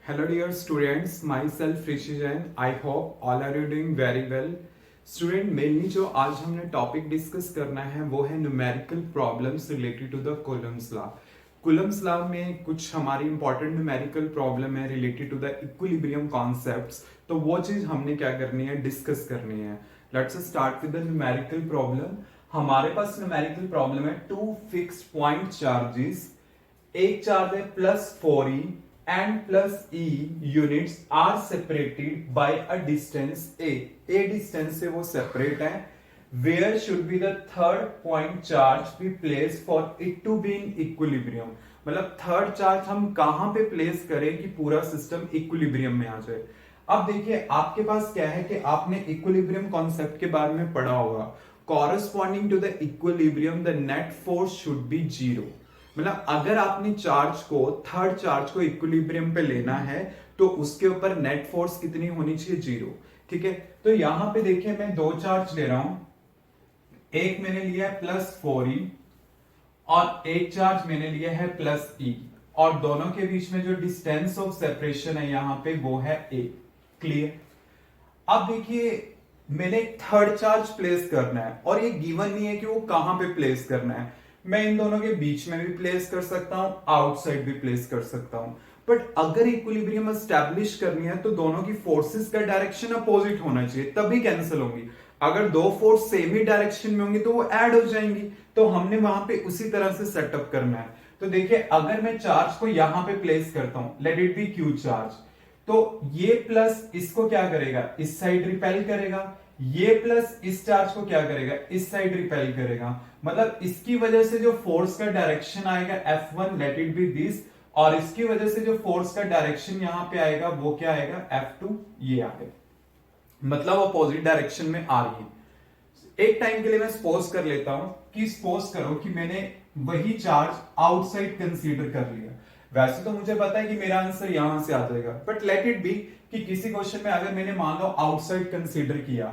Hello dear students, myself Rishi Jain. I hope all are you doing very well. Student mainly जो आज हमने topic discuss करना है वो है numerical problems related to the Coulomb's law. Coulomb's law में कुछ हमारी इंपॉर्टेंट न्यूमेरिकल प्रॉब्लम है related to the equilibrium concepts, तो वो चीज हमने क्या करनी है, डिस्कस करनी है। Let's start with the numerical problem. हमारे पास न्यूमेरिकल प्रॉब्लम है टू फिक्स्ड पॉइंट चार्जेस, एक चार्ज है +4e and plus e units are separated by a distance a distance से वो separate है। Where should be the third point charge be placed for it to be in equilibrium? मतलब third charge हम कहां पे place करें कि पूरा सिस्टम इक्विलिब्रियम में आ जाए। अब देखिए आपके पास क्या है कि आपने इक्विलिब्रियम कॉन्सेप्ट के बारे में पढ़ा होगा। Corresponding to the equilibrium the net force should be 0। मतलब अगर आपने चार्ज को, थर्ड चार्ज को इक्विलिब्रियम पे लेना है तो उसके ऊपर नेट फोर्स कितनी होनी चाहिए, 0। ठीक है, तो यहां पे देखिए मैं दो चार्ज ले रहा हूं, एक मैंने लिया है +4e और एक चार्ज मैंने लिया है +e, और दोनों के बीच में जो डिस्टेंस ऑफ सेपरेशन है यहां पे वो है a। क्लियर। अब देखिए मैंने एक थर्ड चार्ज प्लेस करना है और ये गिवन नहीं है कि वो कहां पे प्लेस करना है। मैं इन दोनों के बीच में भी प्लेस कर सकता हूं, आउटसाइड भी प्लेस कर सकता हूं। बट अगर इक्विलिब्रियम एस्टैब्लिश करनी है तो दोनों की फोर्सेस का डायरेक्शन अपोजिट होना चाहिए, तभी कैंसिल होंगी। अगर दो फोर्स सेम ही डायरेक्शन में होंगी तो वो ऐड हो जाएंगी, तो हमने वहां पे उसी तरह से सेटअप करना है। तो देखिए अगर मैं चार्ज को यहां पे प्लेस करता हूं, let it be Q charge, तो ये प्लस इसको क्या करेगा, इस साइड रिपेल करेगा, ये प्लस इस चार्ज को क्या करेगा, इस साइड रिपेल करेगा। मतलब इसकी वजह से जो फोर्स का डायरेक्शन आएगा F1, let it be this, और इसकी वजह से जो फोर्स का डायरेक्शन यहां पे आएगा वो क्या आएगा, F2, ये आएगा। मतलब अपोजिट डायरेक्शन में आ रही है। एक टाइम के लिए मैं सपोज कर लेता हूं कि सपोज करो कि मैंने वही चार्ज आउटसाइड कंसीडर कर लिया। वैसे तो मुझे पता है कि मेरा आंसर यहां से आ जाएगा, बट लेट इट बी कि किसी क्वेश्चन में अगर मैंने मान लो आउटसाइड कंसीडर किया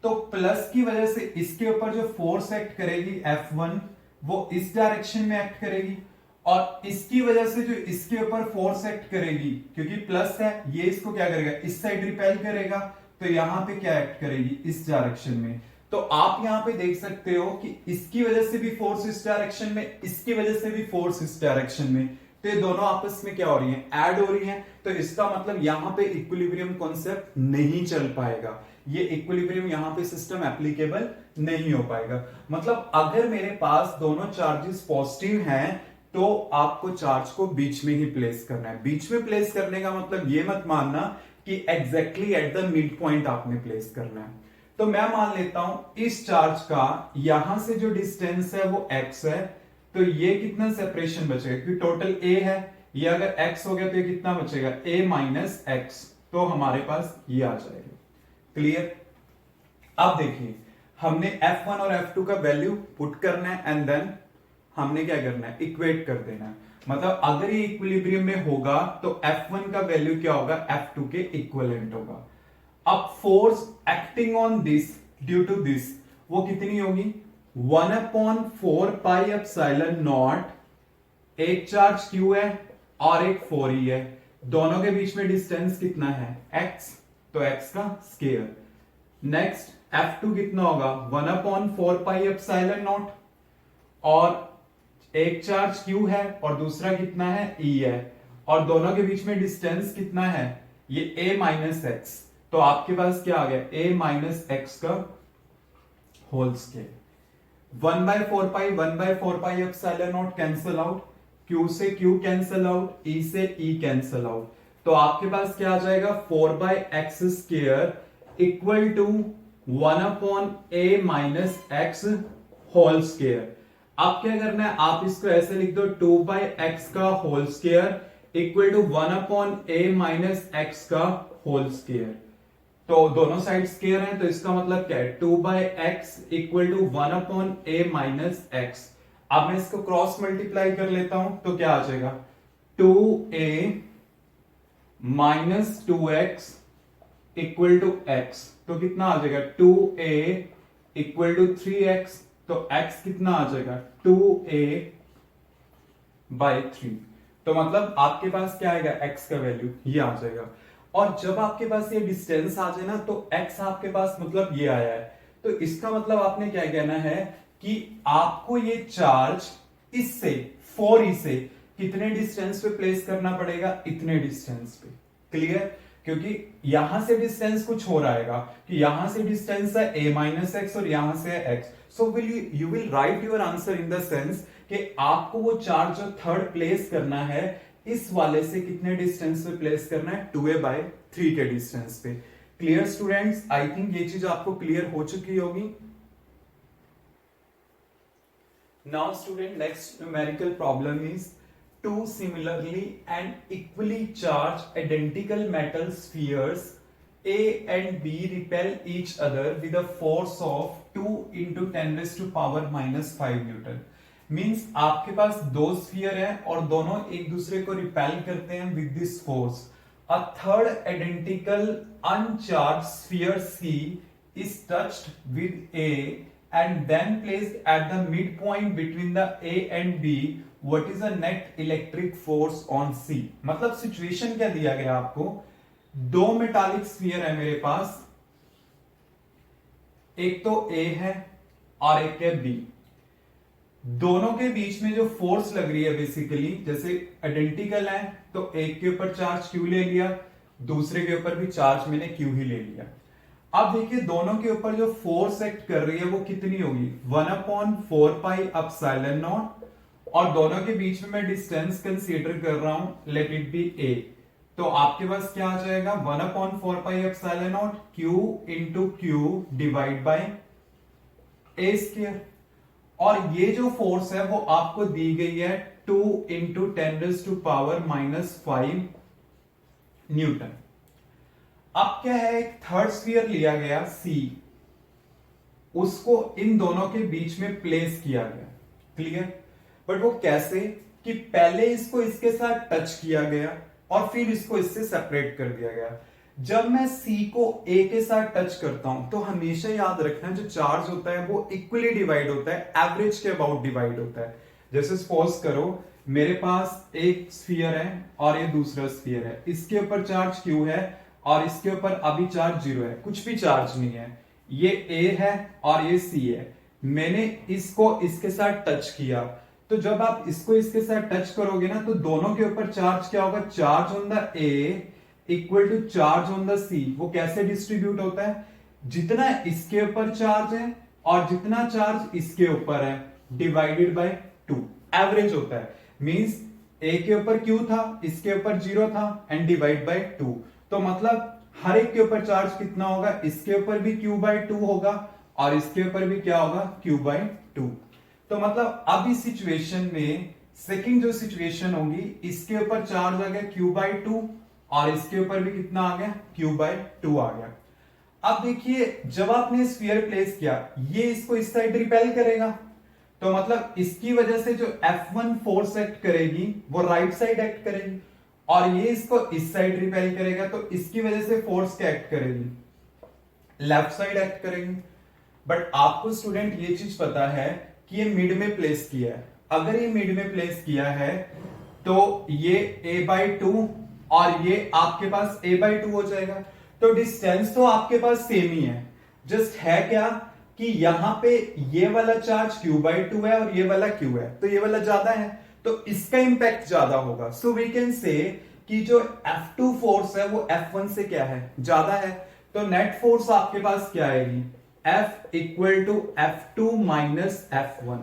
तो प्लस की वजह से इसके ऊपर जो फोर्स एक्ट करेगी F1 वो इस डायरेक्शन में एक्ट करेगी, और इसकी वजह से जो इसके ऊपर फोर्स एक्ट करेगी, क्योंकि प्लस है, ये इसको क्या करेगा, इस साइड रिपेल करेगा, तो यहां पे क्या एक्ट करेगी, इस डायरेक्शन में। तो आप यहां पे देख सकते हो कि इसकी वजह से भी फोर्स इस डायरेक्शन में, इसकी वजह से भी फोर्स इस डायरेक्शन में, तो ये दोनों आपस में क्या हो रही हैं, ऐड हो रही हैं। तो इसका मतलब यहां पे इक्विलिब्रियम कॉन्सेप्ट नहीं चल पाएगा, ये इक्विलिब्रियम यहां पे सिस्टम एप्लीकेबल नहीं हो पाएगा। मतलब अगर मेरे पास दोनों चार्जेस पॉजिटिव हैं तो आपको चार्ज को बीच में ही प्लेस करना है। बीच में प्लेस करने का मतलब ये मत मानना कि exactly at the mid point आपने प्लेस करना है। तो मैं मान लेता हूं इस चार्ज का यहां से जो डिस्टेंस है वो x है, तो ये कितना सेपरेशन बचेगा, क्योंकि टोटल a है, ये अगर x हो गया तो ये कितना बचेगा, a माइनस x, तो हमारे पास ये आ जाएगा। क्लियर। अब देखिए हमने F1 और F2 का वैल्यू पुट करना है एंड देन हमने क्या करना है, इक्वेट कर देना है। मतलब अगर ये इक्विलिब्रियम में होगा तो F1 का वैल्यू क्या होगा, F2 के इक्विवेलेंट होगा। अब force acting on this due to this वो कितनी होगी, 1/4 पाई एप्सिलॉन नॉट, एक चार्ज Q है और एक 4e है, दोनों के बीच में डिस्टेंस कितना है, x, तो x का स्केयर। नेक्स्ट F2 कितना होगा, 1/4 पाई एप्सिलॉन नॉट, और एक चार्ज Q है और दूसरा कितना है, E है, और दोनों के बीच में डिस्टेंस कितना है, ये a माइनस एक्स, तो आपके पास क्या आ गया, a माइनस एक्स का whole square. 1/4 pi epsilon naught cancel out, Q से Q कैंसल आउट, E से E कैंसल आउट, तो आपके पास क्या आ जाएगा, 4/x square equal to 1/a minus x whole square. अब क्या करना है, आप इसको ऐसे लिख दो, 2/x का whole square equal to 1/a minus x का होल स्केयर। तो दोनों साइड स्केयर हैं, तो इसका मतलब क्या है, 2/x equal to 1/a minus x. अब मैं इसको क्रॉस मल्टीप्लाई कर लेता हूं तो क्या आ जाएगा, 2a minus 2x equal to x, तो कितना आ जाएगा, 2a इक्वल टू 3x, तो x कितना आ जाएगा, 2a by 3। तो मतलब आपके पास क्या आएगा, x का वैल्यू ये आ जाएगा। और जब आपके पास ये डिस्टेंस आ जाए ना, तो x आपके पास मतलब ये आया है, तो इसका मतलब आपने क्या कहना है कि आपको ये चार्ज इससे 4e से कितने डिस्टेंस पे प्लेस करना पड़ेगा, इतने डिस्टेंस पे। क्लियर? क्योंकि यहां से डिस्टेंस कुछ हो रहा है कि यहां से डिस्टेंस है a माइनस एक्स और यहां से है x, so you will write your answer in the sense कि आपको वो चार्ज जो थर्ड प्लेस करना है इस वाले से कितने डिस्टेंस पे प्लेस करना है, 2a/3 के डिस्टेंस पे। Clear students? आई थिंक ये चीज आपको क्लियर हो चुकी होगी। Now student, next numerical problem is two similarly and equally charged identical metal spheres A and B repel each other with a force of 2 into 10 raised to power minus 5 Newton. Means आपके पास दो sphere है और दोनों एक दूसरे को repel करते हैं with this force. A third identical अनचार्ज sphere C is touched with A and then placed at the midpoint between the A and B. What is the net electric force on C? मतलब situation क्या दिया गया आपको, दो metallic sphere है मेरे पास, एक तो A है और एक है B। दोनों के बीच में जो फोर्स लग रही है बेसिकली, जैसे आइडेंटिकल है तो एक के ऊपर चार्ज Q ले लिया, दूसरे के ऊपर भी चार्ज मैंने Q ही ले लिया। अब देखिए दोनों के ऊपर जो फोर्स एक्ट कर रही है वो कितनी होगी, 1/4πε0, और दोनों के बीच में मैं डिस्टेंस कंसीडर कर रहा हूं, लेट इट बी a। तो आपके पास क्या आ जाएगा, 1/4πε0 q into Q divide by a square. और ये जो फोर्स है वो आपको दी गई है 2 into 10 raise to power minus 5 newton. अब क्या है, एक थर्ड स्फीयर लिया गया C, उसको इन दोनों के बीच में प्लेस किया गया। क्लियर? बट वो कैसे कि पहले इसको इसके साथ टच किया गया और फिर इसको इससे सेपरेट कर दिया गया। जब मैं C को A के साथ टच करता हूं तो हमेशा याद रखना जो चार्ज होता है वो इक्वली डिवाइड होता है, एवरेज के अबाउट डिवाइड होता है। जैसे सपोज करो मेरे पास एक स्फीयर है और ये दूसरा स्फीयर है, इसके ऊपर चार्ज Q है और इसके ऊपर अभी चार्ज 0 है, कुछ भी चार्ज नहीं है। ये A है और ये C है, मैंने इसको इसके साथ टच किया, तो जब आप इसको इसके साथ टच करोगे ना तो दोनों के ऊपर चार्ज क्या होगा, charge on the A equal to charge on the C। वो कैसे डिस्ट्रीब्यूट होता है, जितना इसके ऊपर चार्ज है और जितना चार्ज इसके ऊपर है डिवाइडेड बाय 2, एवरेज होता है। मींस A के ऊपर Q था, इसके ऊपर 0 था एंड डिवाइड बाय 2, तो मतलब हर एक के ऊपर चार्ज कितना होगा, इसके ऊपर भी Q/2 होगा और इसके ऊपर भी क्या होगा, Q/2। तो मतलब अब इस सिचुएशन में सेकंड जो सिचुएशन होगी, इसके ऊपर चार्ज आ गया Q/2 और इसके ऊपर भी कितना आ गया, Q/2 आ गया। अब देखिए जब आपने स्फीयर प्लेस किया, ये इसको इस साइड रिपेल करेगा, तो मतलब इसकी वजह से जो F1 फोर्स एक्ट करेगी वो राइट साइड एक्ट करेगी, और ये इसको इस साइड रिपेल करेगा तो इसकी वजह से फोर्स क्या एक्ट करेगी, लेफ्ट साइड एक्ट करेगी। बट आपको स्टूडेंट ये चीज पता है कि ये मिड में प्लेस किया है। अगर ये मिड में प्लेस किया है तो ये a/2 और ये आपके पास a/2 हो जाएगा। तो डिस्टेंस तो आपके पास सेम ही है, जस्ट है क्या कि यहां पे ये वाला चार्ज Q/2 है और ये वाला Q है, तो ये वाला ज्यादा है तो इसका इंपैक्ट ज्यादा होगा। सो वी कैन से कि जो F2 फोर्स है वो F1 से क्या है, ज्यादा है। तो नेट फोर्स आपके पास क्या आएगी, F equal to F2 minus F1।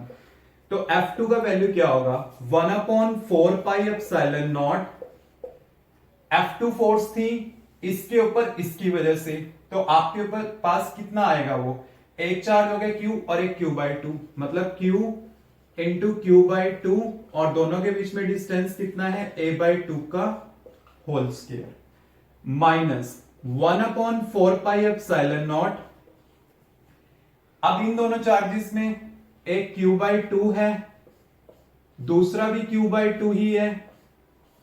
तो F2 का वैल्यू क्या होगा, 1/4πε0। F2 फोर्स थी इसके ऊपर इसकी वजह से, तो आपके ऊपर पास कितना आएगा, वो एक चार्ज हो गया Q और एक Q/2, मतलब Q इंटू Q/2 और दोनों के बीच में डिस्टेंस कितना है, a/2 का होल स्क्वायर माइनस 1/4πε0। अब इन दोनों चार्जेस में एक Q/2 है, दूसरा भी Q/2 ही है,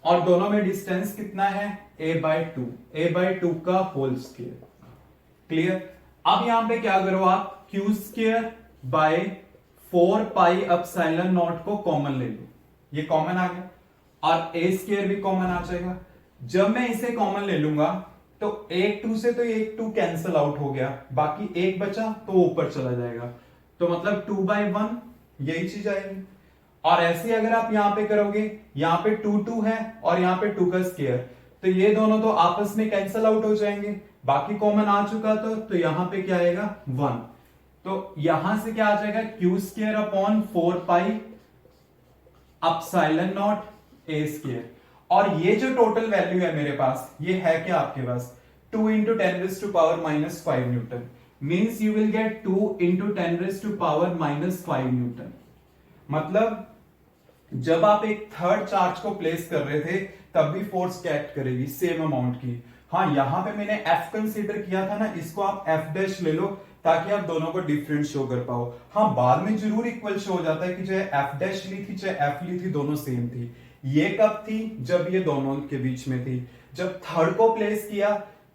और दोनों में डिस्टेंस कितना है, a/2 का होल स्क्वायर। क्लियर? अब यहां पे क्या करो आप, Q² बाय 4πε0 को कॉमन ले लो, ये कॉमन आ गया। और ए स्क्वायर भी कॉमन आ जाएगा। जब मैं इसे कॉमन ले लूंगा तो एक 2 से तो एक 2 कैंसिल आउट हो गया, बाकी एक बचा तो ऊपर चला जाएगा, तो मतलब 2/1 यही चीज आएगी। और ऐसे ही अगर आप यहां पे करोगे, यहां पे 2 2 है और यहां पे 2 का स्क्वायर, तो ये दोनों तो आपस में कैंसिल आउट हो जाएंगे, बाकी कॉमन आ चुका तो यहां पे क्या आएगा 1, तो यहां से क्या आ जाएगा Q square upon 4 pi epsilon not a square. और ये जो टोटल वैल्यू है मेरे पास, ये है क्या आपके पास 2 into 10 raised to power minus 5 Newton, means you will get 2 into 10 raised to power minus 5 Newton. मतलब जब आप एक थर्ड चार्ज को प्लेस कर रहे थे तब भी फोर्स एक्ट करेगी सेम अमाउंट की। हाँ, यहां पे मैंने F कंसीडर किया था ना, इसको आप F डैश ले लो ताकि आप दोनों को डिफरेंट शो कर पाओ। हाँ, बाद में जरूर इक्वल शो हो जाता है कि चाहे F डैश ली थी चाहे F ली थी, दोनों सेम थी। ये कब थी? जब ये दोनों के बीच में थी। जब थर्ड को प्लेस किया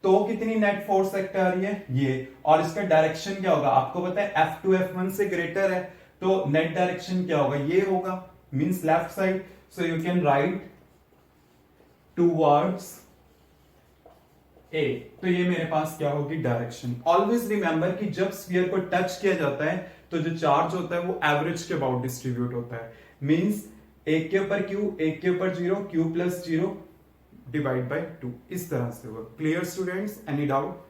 तो कितनी नेट फोर्स एक्ट आ रही है ये, और इसका डायरेक्शन क्या होगा आपको पता है, F2 F1 से ग्रेटर है, तो नेट डायरेक्शन क्या होगा, ये होगा, means left side. So you can write towards a, तो ये मेरे पास क्या होगी डायरेक्शन। ऑलवेज रिमेंबर कि जब स्फीयर को टच किया जाता है तो जो चार्ज होता है वो एवरेज के अबाउट डिस्ट्रीब्यूट होता है, मींस एक के ऊपर क्यू, एक के ऊपर zero, Q plus zero divide by 2, इस तरह से होगा। Clear students, any doubt?